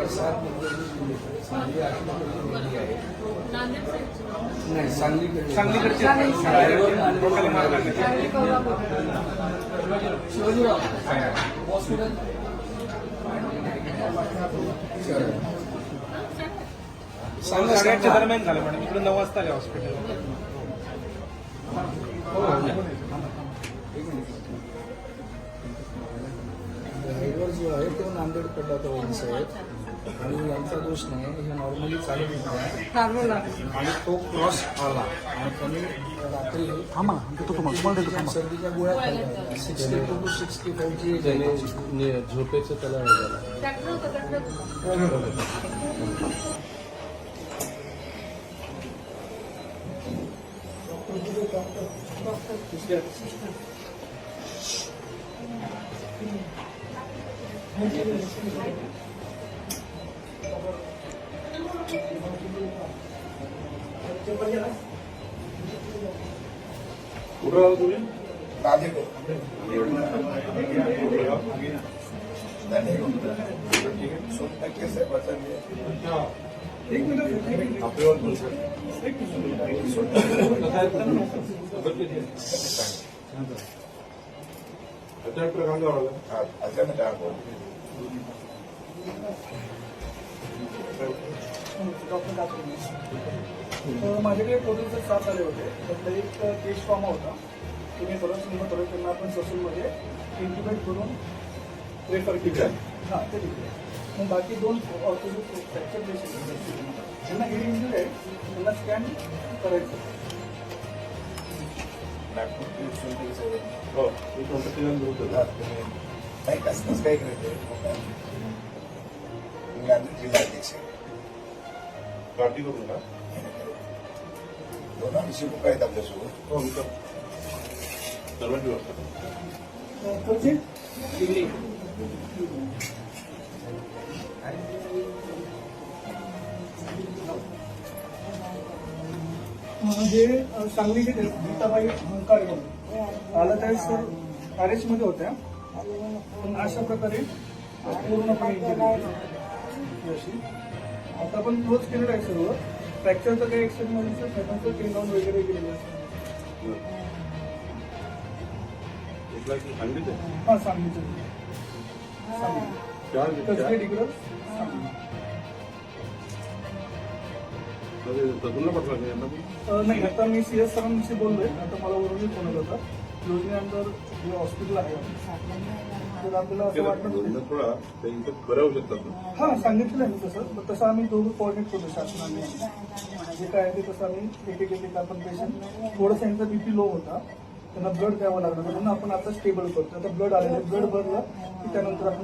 सांगली आहे नाही सांगलीकडचे शिवाजीराव हॉस्पिटल साडेआठच्या दरम्यान झालं मॅडम. इकडे 9 वाजता आले हॉस्पिटल. ड्रायव्हर जो आहे तो नांदेड कडला होता वैद्य साहेब आणि यांचा दोष नाही. हे नॉर्मली चालत होता आणि तो क्रॉस आला आणि त्यांनी रात्री सर्दीच्या गोळ्या खाल्ल्या. 62 to 65 झोपेचं त्याला हे झालं. कुठं राहता तुम्ही? आपल्यावर अचानक प्रकार अचानक माझ्याकडे टोटल 7 आले होते. तर एक केस फॉर्म होता. तुम्ही परत त्यांना आपण ससूनमध्ये इंटिमेट करून रेफर केलं. हां ते ठीक आहे. मग बाकी 2 फ्रॅक्चर पेशंट ज्यांना हेड इंजुरी आहे त्यांना स्कॅन करायचं. हो मी कोणतं ठिकाण होतं नाही कसं काय करायचं जिल्हाध्यक्ष पार्टी करून का? 200 लोक आहेत आपल्यासोबत. हो मी तर सर्वांची व्यवस्था पुढची हे सांगलीचे गीताबाई हंकार म्हणून आला त्यावेळेस सर आरएचमध्ये होत्या. पण अशा प्रकारे पूर्णपणे अशी आता आपण क्लोज केलेलं आहे सर्व. फ्रॅक्चरचं काही एक्सटेंड मध्ये सर टेन डाऊन वगैरे केलेलं आहे. कुठला की सांगितलं हां सांगलीचं चार तिकडं सगुणला पटला का यांना? नाही आता मी CS सरांशी बोललोय. आता मला वरूनही फोन आला होता. योजनेअंतर जे हॉस्पिटल आहे तर आपल्याला असं वाटतं थोडा त्यांचं बरं होऊ शकतात ना. हां सांगितलं आहे मी तसं. पण तसं आम्ही दोघं कोऑर्डिनेट करतो शासनाने. जे काय आहे ते तसं आम्ही एक आपण पेशंट थोडंसं यांचा BP लो होता. त्यांना ब्लड द्यावं लागलं म्हणून आपण आता स्टेबल करतो. आता ब्लड आलेलं ब्लड भरलं की त्यानंतर आपण